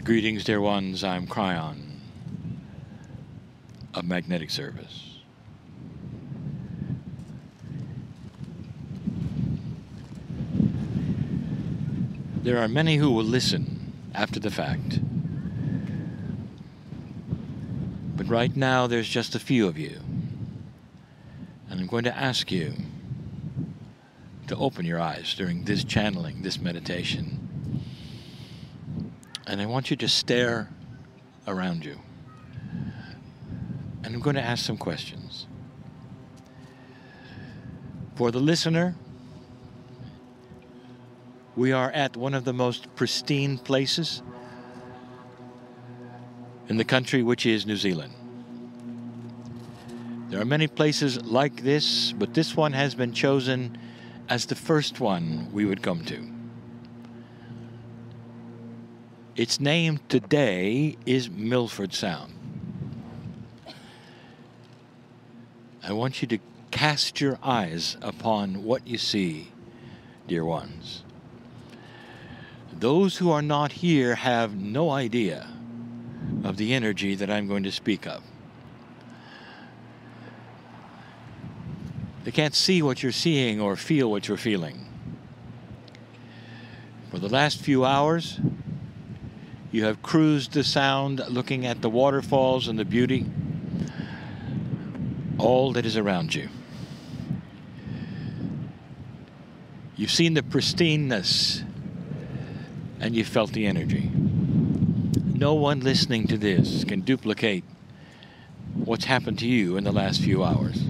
Greetings, dear ones. I'm Kryon of Magnetic Service. There are many who will listen after the fact. But right now, there's just a few of you. And I'm going to ask you to open your eyes during this channeling, this meditation. And I want you to stare around you. And I'm going to ask some questions. For the listener, we are at one of the most pristine places in the country, which is New Zealand. There are many places like this, but this one has been chosen as the first one we would come to. Its name today is Milford Sound. I want you to cast your eyes upon what you see, dear ones. Those who are not here have no idea of the energy that I'm going to speak of. They can't see what you're seeing or feel what you're feeling. For the last few hours, you have cruised the sound looking at the waterfalls and the beauty, all that is around you. You've seen the pristineness and you felt the energy. No one listening to this can duplicate what's happened to you in the last few hours.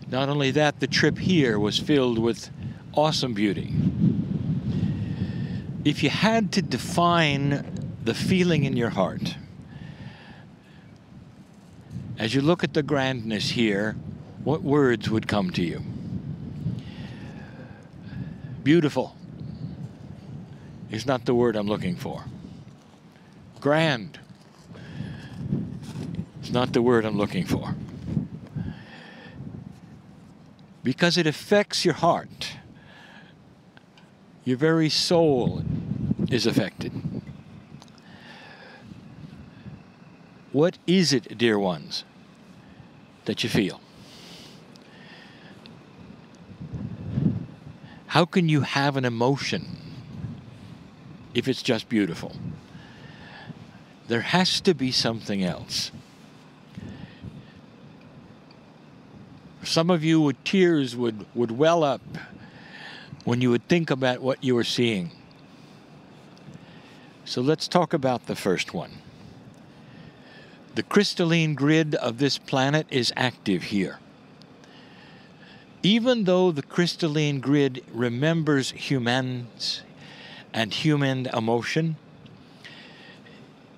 Not only that, the trip here was filled with awesome beauty. If you had to define the feeling in your heart, as you look at the grandness here, what words would come to you? Beautiful is not the word I'm looking for. Grand is not the word I'm looking for. Because it affects your heart. Your very soul is affected. What is it, dear ones, that you feel? How can you have an emotion if it's just beautiful? There has to be something else. Some of you, with tears would well up when you would think about what you were seeing. So let's talk about the first one. The crystalline grid of this planet is active here. Even though the crystalline grid remembers humans and human emotion,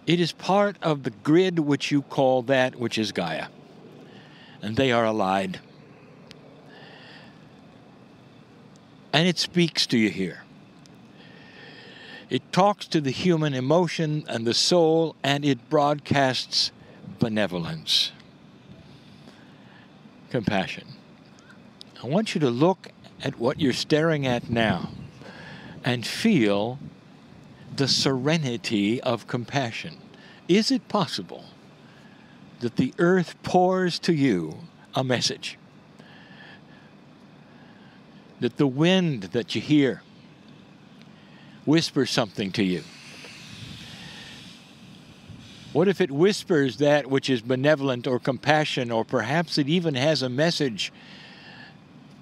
it is part of the grid which you call that which is Gaia. And they are allied. And it speaks to you here. It talks to the human emotion and the soul, and it broadcasts benevolence, compassion. I want you to look at what you're staring at now and feel the serenity of compassion. Is it possible that the earth pours to you a message? That the wind that you hear whispers something to you? What if it whispers that which is benevolent or compassion, or perhaps it even has a message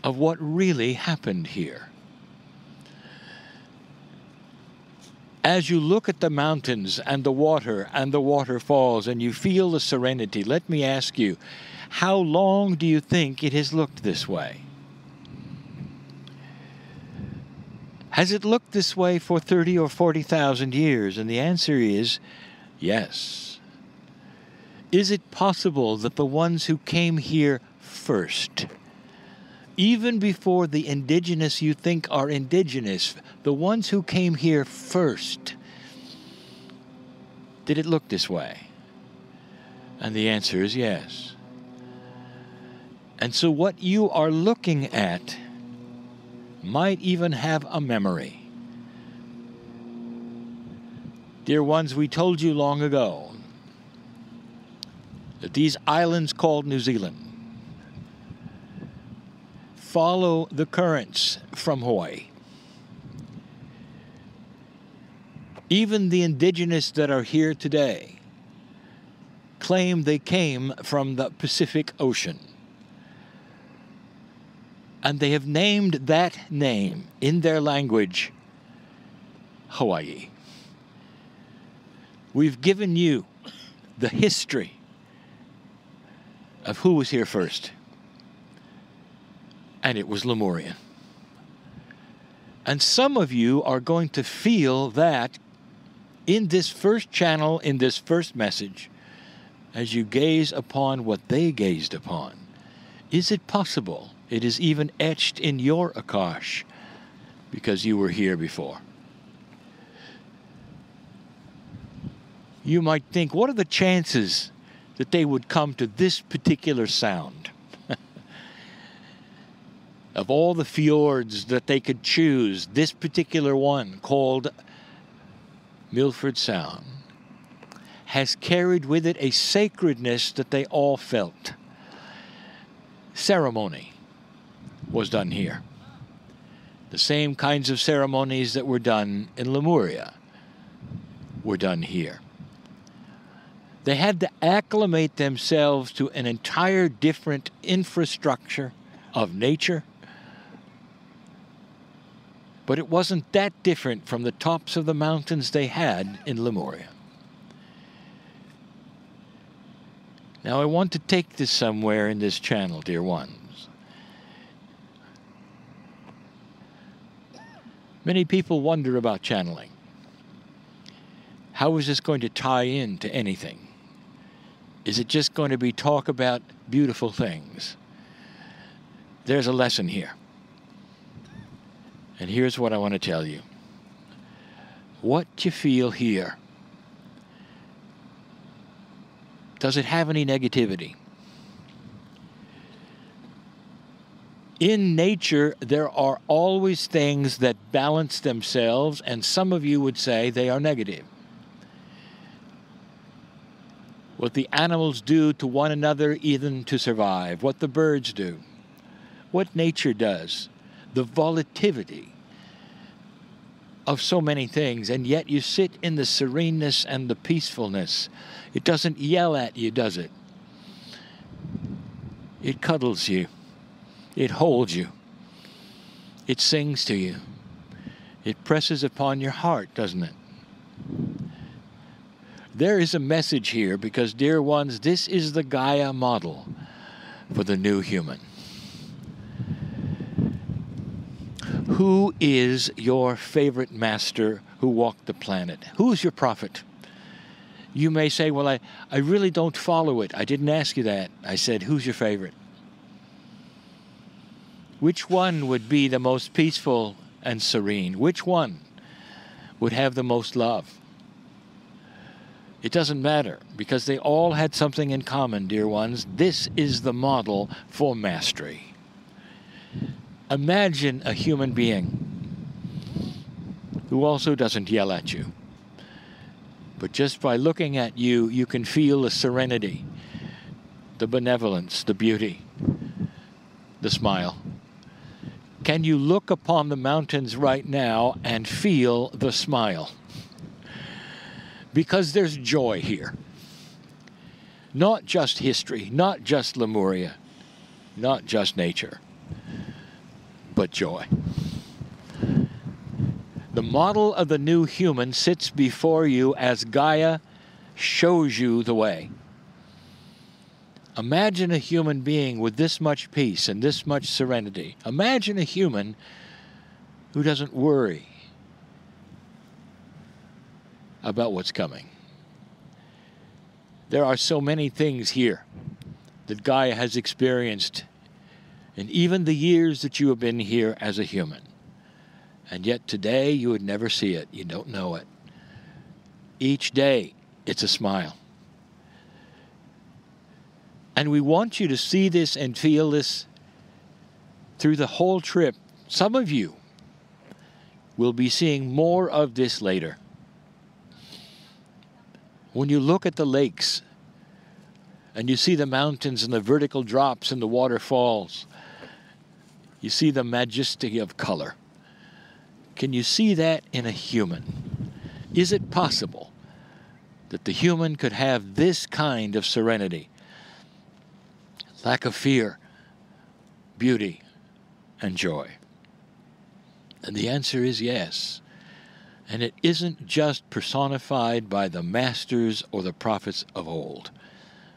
of what really happened here? As you look at the mountains and the water and the waterfalls and you feel the serenity, let me ask you, how long do you think it has looked this way? Has it looked this way for 30 or 40,000 years? And the answer is yes. Is it possible that the ones who came here first, even before the indigenous you think are indigenous, the ones who came here first, did it look this way? And the answer is yes. And so what you are looking at might even have a memory. Dear ones, we told you long ago that these islands called New Zealand follow the currents from Hawaii. Even the indigenous that are here today claim they came from the Pacific Ocean. And they have named that name in their language Hawaii. We've given you the history of who was here first. And it was Lemurian. And some of you are going to feel that in this first channel, in this first message, as you gaze upon what they gazed upon. Is it possible it is even etched in your Akash because you were here before? You might think, what are the chances that they would come to this particular sound? Of all the fjords that they could choose, this particular one, called Milford Sound, has carried with it a sacredness that they all felt. Ceremony was done here. The same kinds of ceremonies that were done in Lemuria were done here. They had to acclimate themselves to an entire different infrastructure of nature. But it wasn't that different from the tops of the mountains they had in Lemuria. Now I want to take this somewhere in this channel, dear ones. Many people wonder about channeling. How is this going to tie in to anything? Is it just going to be talk about beautiful things? There's a lesson here. And here's what I want to tell you. What you feel here, does it have any negativity? In nature, there are always things that balance themselves, and some of you would say they are negative. What the animals do to one another even to survive, what the birds do, what nature does, the volatility of so many things, and yet you sit in the sereneness and the peacefulness. It doesn't yell at you, does it? It cuddles you. It holds you. It sings to you. It presses upon your heart, doesn't it? There is a message here because, dear ones, this is the Gaia model for the new human. Who is your favorite master who walked the planet? Who is your prophet? You may say, well, I really don't follow it. I didn't ask you that. I said, who's your favorite? Which one would be the most peaceful and serene? Which one would have the most love? It doesn't matter, because they all had something in common, dear ones. This is the model for mastery. Imagine a human being who also doesn't yell at you. But just by looking at you, you can feel the serenity, the benevolence, the beauty, the smile. Can you look upon the mountains right now and feel the smile? Because there's joy here. Not just history, not just Lemuria, not just nature, but joy. The model of the new human sits before you as Gaia shows you the way. Imagine a human being with this much peace and this much serenity. Imagine a human who doesn't worry about what's coming. There are so many things here that Gaia has experienced in even the years that you have been here as a human. And yet today you would never see it. You don't know it. Each day it's a smile. And we want you to see this and feel this through the whole trip. Some of you will be seeing more of this later. When you look at the lakes and you see the mountains and the vertical drops and the waterfalls, you see the majesty of color. Can you see that in a human? Is it possible that the human could have this kind of serenity, lack of fear, beauty, and joy? And the answer is yes. And it isn't just personified by the masters or the prophets of old.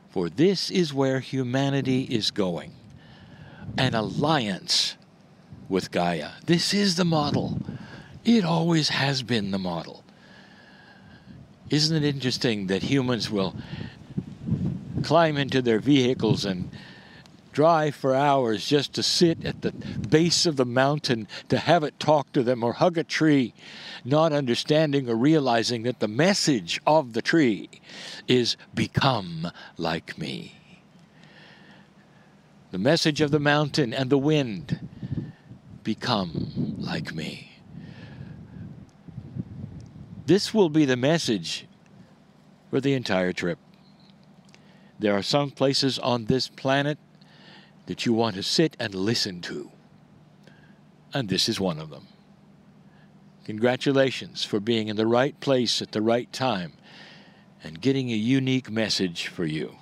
For this is where humanity is going. An alliance with Gaia. This is the model. It always has been the model. Isn't it interesting that humans will climb into their vehicles and drive for hours just to sit at the base of the mountain to have it talk to them, or hug a tree, not understanding or realizing that the message of the tree is become like me. The message of the mountain and the wind, become like me. This will be the message for the entire trip. There are some places on this planet that you want to sit and listen to. And this is one of them. Congratulations for being in the right place at the right time and getting a unique message for you.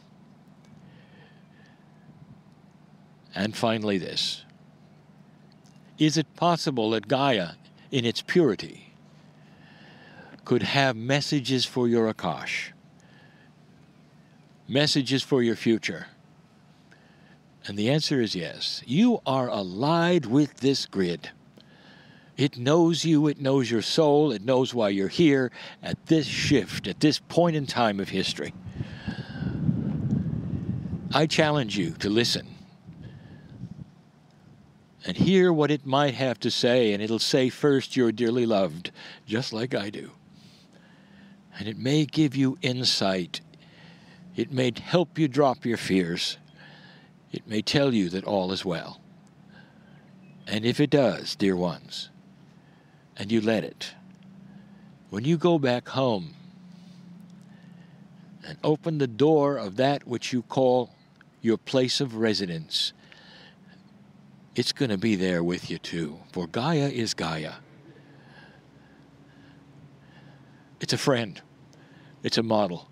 And finally this. Is it possible that Gaia, in its purity, could have messages for your Akash? Messages for your future? And the answer is yes. You are allied with this grid. It knows you, it knows your soul, it knows why you're here at this shift, at this point in time of history. I challenge you to listen and hear what it might have to say, and it'll say first, you're dearly loved, just like I do. And it may give you insight. It may help you drop your fears. It may tell you that all is well. And if it does, dear ones, and you let it, when you go back home and open the door of that which you call your place of residence, it's going to be there with you too. For Gaia is Gaia. It's a friend. It's a model.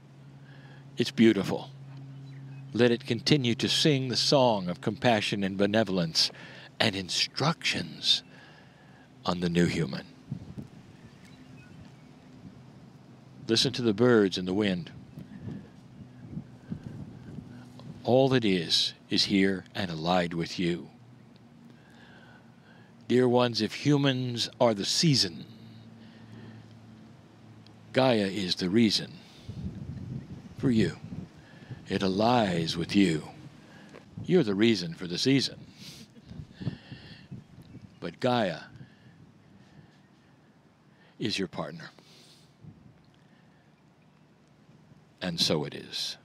It's beautiful. Let it continue to sing the song of compassion and benevolence and instructions on the new human. Listen to the birds and the wind. All that is here and allied with you. Dear ones, if humans are the season, Gaia is the reason for you. It allies with you. You're the reason for the season. But Gaia is your partner. And so it is.